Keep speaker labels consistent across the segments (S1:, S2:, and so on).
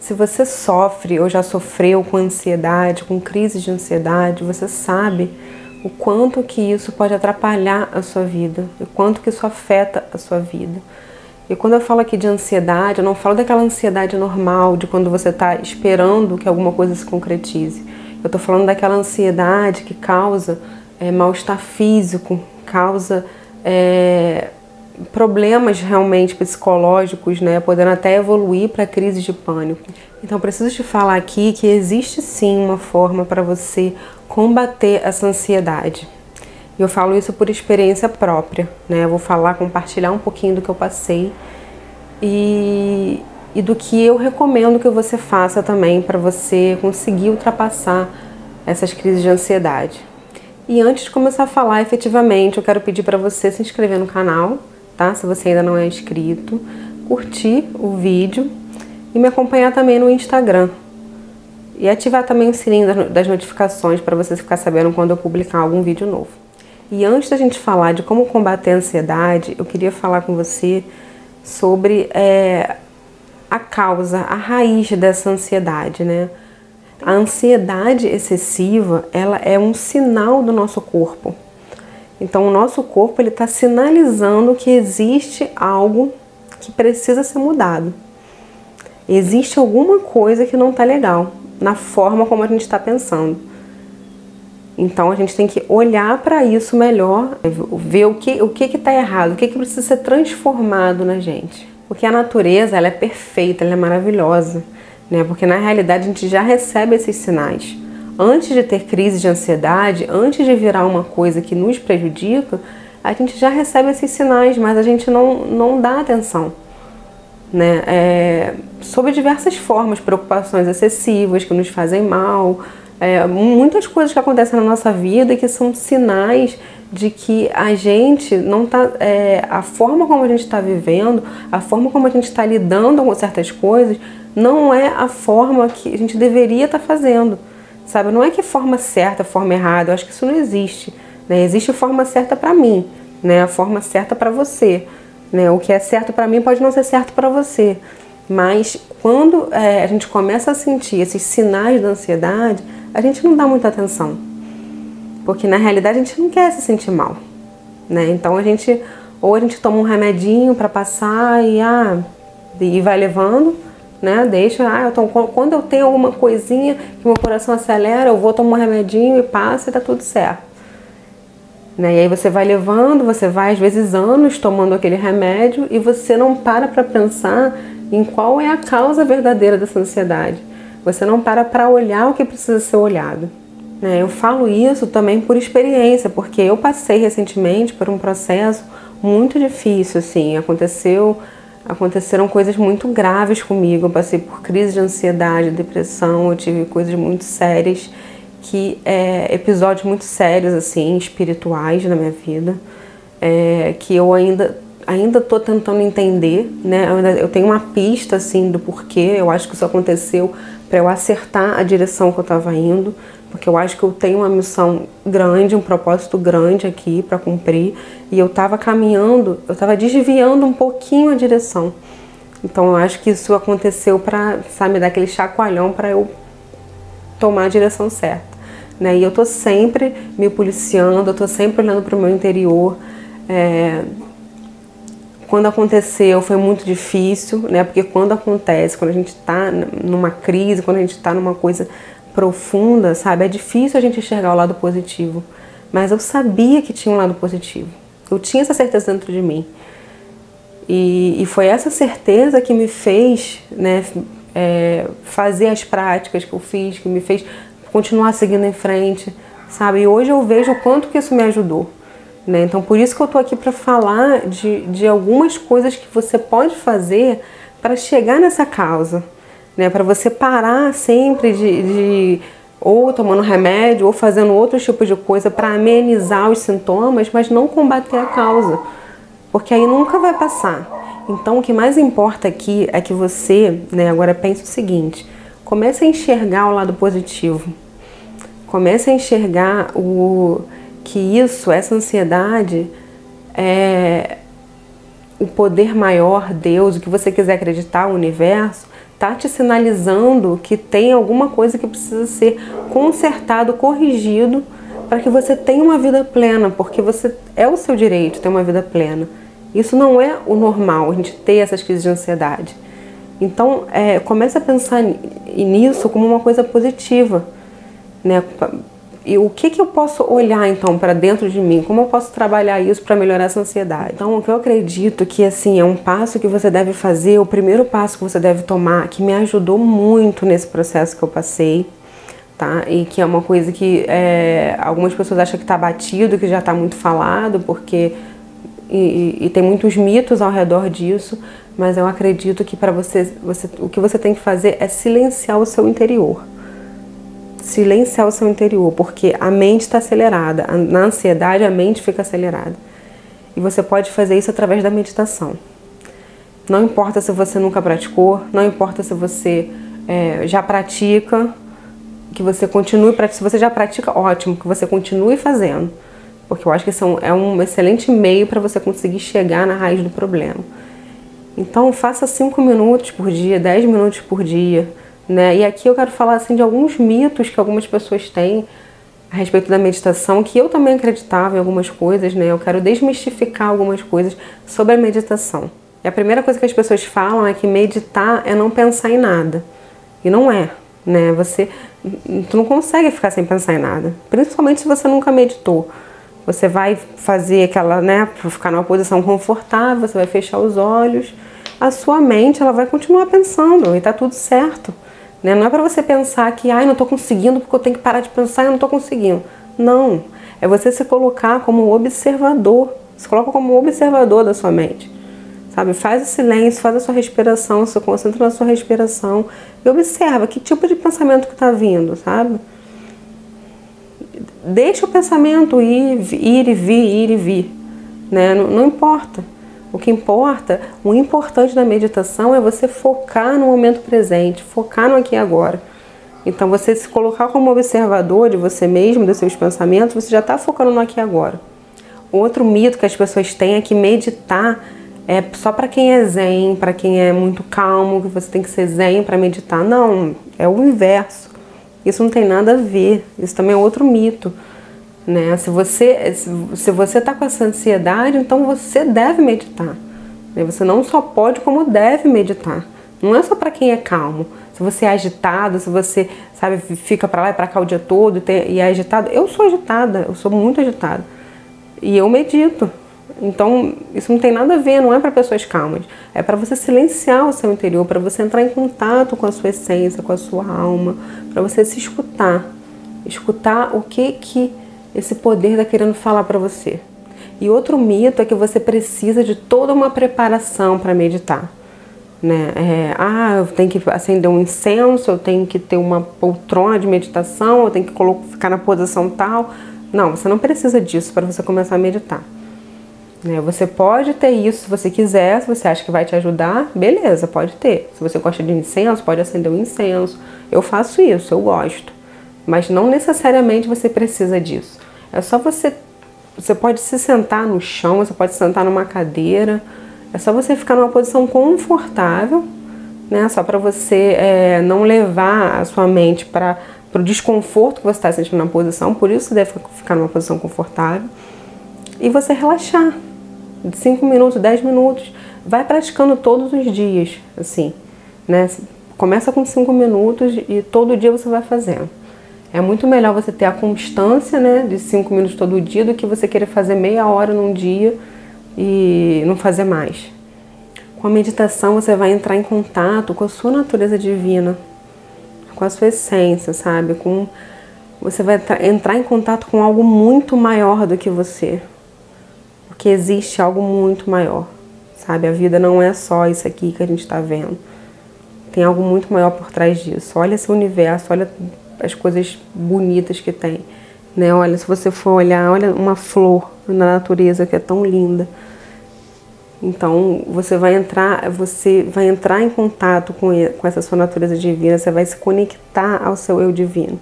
S1: Se você sofre ou já sofreu com ansiedade, com crise de ansiedade, você sabe o quanto que isso pode atrapalhar a sua vida, o quanto que isso afeta a sua vida. E quando eu falo aqui de ansiedade, eu não falo daquela ansiedade normal, de quando você está esperando que alguma coisa se concretize. Eu estou falando daquela ansiedade que causa mal-estar físico, causa problemas realmente psicológicos, né, podendo até evoluir para crise de pânico. Então, preciso te falar aqui que existe sim uma forma para você combater essa ansiedade. E eu falo isso por experiência própria, né? Eu vou compartilhar um pouquinho do que eu passei e do que eu recomendo que você faça também para você conseguir ultrapassar essas crises de ansiedade. E antes de começar a falar efetivamente, eu quero pedir para você se inscrever no canal, tá? Se você ainda não é inscrito, curtir o vídeo e me acompanhar também no Instagram. E ativar também o sininho das notificações para você ficar sabendo quando eu publicar algum vídeo novo. E antes da gente falar de como combater a ansiedade, eu queria falar com você sobre a causa, a raiz dessa ansiedade, né? A ansiedade excessiva, ela é um sinal do nosso corpo. Então, o nosso corpo está sinalizando que existe algo que precisa ser mudado. Existe alguma coisa que não está legal na forma como a gente está pensando. Então, a gente tem que olhar para isso melhor, ver o que está errado, o que precisa ser transformado na gente. Porque a natureza, ela é perfeita, ela é maravilhosa, né? Porque na realidade a gente já recebe esses sinais. Antes de ter crise de ansiedade, antes de virar uma coisa que nos prejudica, a gente já recebe esses sinais, mas a gente não dá atenção, né? Sob diversas formas, preocupações excessivas que nos fazem mal, muitas coisas que acontecem na nossa vida e que são sinais de que a gente não está, a forma como a gente está vivendo, a forma como a gente está lidando com certas coisas, não é a forma que a gente deveria estar fazendo, sabe? Não é que forma certa, forma errada, eu acho que isso não existe, né? Existe a forma certa para mim, né? A forma certa para você, né? O que é certo para mim pode não ser certo para você, mas quando a gente começa a sentir esses sinais da ansiedade, a gente não dá muita atenção, porque na realidade a gente não quer se sentir mal, né? Então a gente toma um remedinho para passar e vai levando, né? Quando eu tenho alguma coisinha que meu coração acelera, eu vou tomar um remedinho e passa e tá tudo certo, né? E aí você vai levando, você vai às vezes anos tomando aquele remédio e você não para pensar em qual é a causa verdadeira dessa ansiedade. Você não para olhar o que precisa ser olhado, né? Eu falo isso também por experiência, porque eu passei recentemente por um processo muito difícil, assim, aconteceram coisas muito graves comigo, eu passei por crise de ansiedade, depressão, eu tive coisas muito sérias, episódios muito sérios, assim, espirituais na minha vida, que eu ainda estou tentando entender, né? Eu tenho uma pista, assim, do porquê eu acho que isso aconteceu, para eu acertar a direção que eu estava indo, porque eu acho que eu tenho uma missão grande, um propósito grande aqui para cumprir, e eu estava caminhando, eu estava desviando um pouquinho a direção. Então eu acho que isso aconteceu para, sabe, dar aquele chacoalhão para eu tomar a direção certa, né? E eu tô sempre me policiando, eu tô sempre olhando para o meu interior. Quando aconteceu foi muito difícil, né? Porque quando acontece, quando a gente tá numa crise, quando a gente tá numa coisa profunda, sabe? É difícil a gente enxergar o lado positivo. Mas eu sabia que tinha um lado positivo. Eu tinha essa certeza dentro de mim. E foi essa certeza que me fez, né, fazer as práticas que eu fiz, que me fez continuar seguindo em frente, sabe? E hoje eu vejo o quanto que isso me ajudou, né? Então, por isso que eu tô aqui para falar de algumas coisas que você pode fazer para chegar nessa causa, né? Para você parar sempre de ou tomando remédio ou fazendo outros tipos de coisa para amenizar os sintomas, mas não combater a causa, porque aí nunca vai passar. Então, o que mais importa aqui é que você, né, agora pense o seguinte: comece a enxergar o lado positivo, comece a enxergar que essa ansiedade é o poder maior, Deus, o que você quiser acreditar, o universo, tá te sinalizando que tem alguma coisa que precisa ser consertado, corrigido, para que você tenha uma vida plena, porque você é o seu direito ter uma vida plena. Isso não é o normal, a gente ter essas crises de ansiedade. Então, comece a pensar nisso como uma coisa positiva, né? E o que eu posso olhar, então, para dentro de mim? Como eu posso trabalhar isso para melhorar essa ansiedade? Então, o que eu acredito que, assim, é um passo que você deve fazer, o primeiro passo que você deve tomar, que me ajudou muito nesse processo que eu passei, tá? E que é uma coisa que algumas pessoas acham que está batido, que já está muito falado, porque... E tem muitos mitos ao redor disso, mas eu acredito que para você, o que você tem que fazer é silenciar o seu interior. Silenciar o seu interior, porque a mente está acelerada. Na ansiedade, a mente fica acelerada. E você pode fazer isso através da meditação. Não importa se você nunca praticou, não importa se você já pratica, que você continue praticando. Se você já pratica, ótimo, que você continue fazendo. Porque eu acho que é um excelente meio para você conseguir chegar na raiz do problema. Então, faça 5 minutos por dia, 10 minutos por dia, né? E aqui eu quero falar assim, de alguns mitos que algumas pessoas têm a respeito da meditação, que eu também acreditava em algumas coisas, né? Eu quero desmistificar algumas coisas sobre a meditação. E a primeira coisa que as pessoas falam é que meditar é não pensar em nada. E não é, né? Tu não consegue ficar sem pensar em nada, principalmente se você nunca meditou. Você vai fazer aquela, né, para ficar numa posição confortável, você vai fechar os olhos, a sua mente ela vai continuar pensando e tá tudo certo, né? Não é para você pensar que, não tô conseguindo porque eu tenho que parar de pensar e eu não tô conseguindo. Não, é você se colocar como observador, se coloca como observador da sua mente, sabe? Faz o silêncio, faz a sua respiração, se concentra na sua respiração e observa que tipo de pensamento que tá vindo, sabe? Deixa o pensamento ir e vir, né? Não importa. O que importa, o importante da meditação é você focar no momento presente, focar no aqui e agora. Então, você se colocar como observador de você mesmo, dos seus pensamentos, você já está focando no aqui e agora. Outro mito que as pessoas têm é que meditar é só para quem é zen, para quem é muito calmo, que você tem que ser zen para meditar. Não, é o inverso. Isso não tem nada a ver, isso também é outro mito, né? Se você está com essa ansiedade, então você deve meditar. Você não só pode, como deve meditar. Não é só para quem é calmo. Se você é agitado, se você, sabe, fica para lá e para cá o dia todo e é agitado. Eu sou agitada, eu sou muito agitada. E eu medito. Então, isso não tem nada a ver, não é para pessoas calmas. É para você silenciar o seu interior, para você entrar em contato com a sua essência, com a sua alma, para você se escutar. Escutar o que esse poder está querendo falar para você. E outro mito é que você precisa de toda uma preparação para meditar, né? Eu tenho que acender um incenso, eu tenho que ter uma poltrona de meditação, eu tenho que ficar na posição tal. Não, você não precisa disso para você começar a meditar. Você pode ter isso se você quiser, se você acha que vai te ajudar, beleza, pode ter. Se você gosta de incenso, pode acender um incenso. Eu faço isso, eu gosto. Mas não necessariamente você precisa disso. É só você pode se sentar no chão, você pode sentar numa cadeira. É só você ficar numa posição confortável, né? Só para você não levar a sua mente para o desconforto que você está sentindo na posição. Por isso você deve ficar numa posição confortável. E você relaxar. De 5 minutos, 10 minutos, vai praticando todos os dias, assim, né? Começa com 5 minutos e todo dia você vai fazendo. É muito melhor você ter a constância, né, de 5 minutos todo dia do que você querer fazer meia hora num dia e não fazer mais. Com a meditação você vai entrar em contato com a sua natureza divina, com a sua essência, sabe? Você vai entrar em contato com algo muito maior do que você. Que existe algo muito maior, sabe? A vida não é só isso aqui que a gente está vendo. Tem algo muito maior por trás disso. Olha esse universo, olha as coisas bonitas que tem, né? Olha, se você for olhar, olha uma flor na natureza que é tão linda. Então, você vai entrar em contato com essa sua natureza divina, você vai se conectar ao seu eu divino.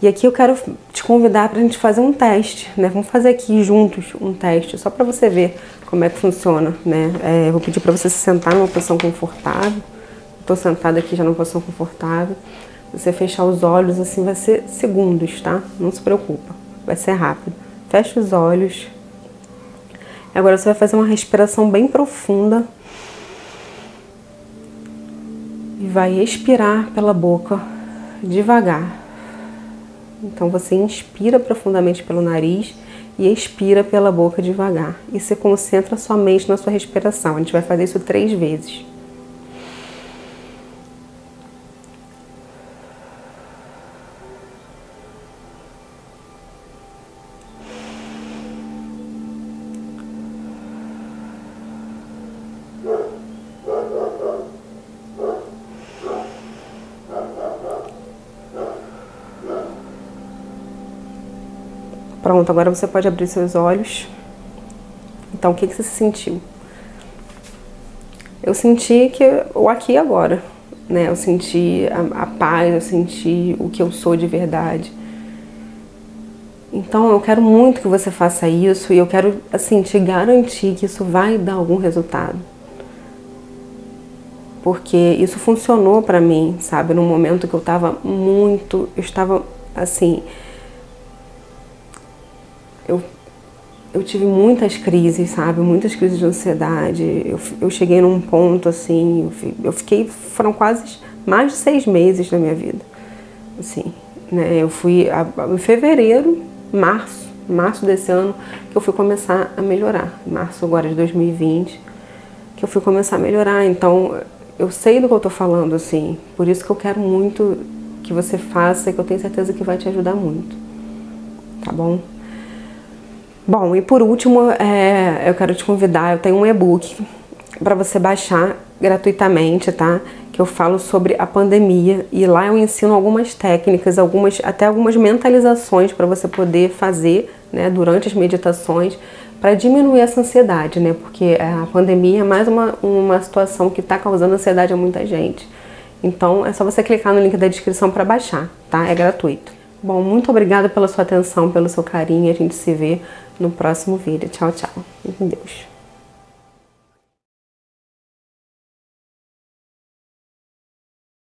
S1: E aqui eu quero te convidar para a gente fazer um teste, né? Vamos fazer aqui juntos um teste, só para você ver como é que funciona, né? Eu vou pedir para você se sentar numa posição confortável, tô sentada aqui já numa posição confortável. Você fechar os olhos, assim, vai ser segundos, tá? Não se preocupa, vai ser rápido. Fecha os olhos. Agora você vai fazer uma respiração bem profunda. E vai expirar pela boca devagar. Então você inspira profundamente pelo nariz e expira pela boca devagar. E você concentra sua mente na sua respiração. A gente vai fazer isso 3 vezes. Pronto, agora você pode abrir seus olhos. Então, o que você sentiu? Eu senti que o aqui e agora, né? Eu senti a paz, eu senti o que eu sou de verdade. Então, eu quero muito que você faça isso e eu quero, assim, te garantir que isso vai dar algum resultado. Porque isso funcionou pra mim, sabe? Num momento que eu estava, assim... Eu tive muitas crises, sabe? Muitas crises de ansiedade. Eu cheguei num ponto, assim, foram quase mais de 6 meses da minha vida. Assim, né? Eu fui em fevereiro, março desse ano, que eu fui começar a melhorar. Março agora de 2020, que eu fui começar a melhorar. Então, eu sei do que eu tô falando, assim. Por isso que eu quero muito que você faça, que eu tenho certeza que vai te ajudar muito. Tá bom? Bom, e por último, eu quero te convidar, eu tenho um e-book para você baixar gratuitamente, tá? Que eu falo sobre a pandemia e lá eu ensino algumas técnicas, até algumas mentalizações para você poder fazer, né, durante as meditações para diminuir essa ansiedade, né? Porque a pandemia é mais uma situação que está causando ansiedade a muita gente. Então é só você clicar no link da descrição para baixar, tá? É gratuito. Bom, muito obrigada pela sua atenção, pelo seu carinho. A gente se vê no próximo vídeo. Tchau, tchau. Fique com Deus.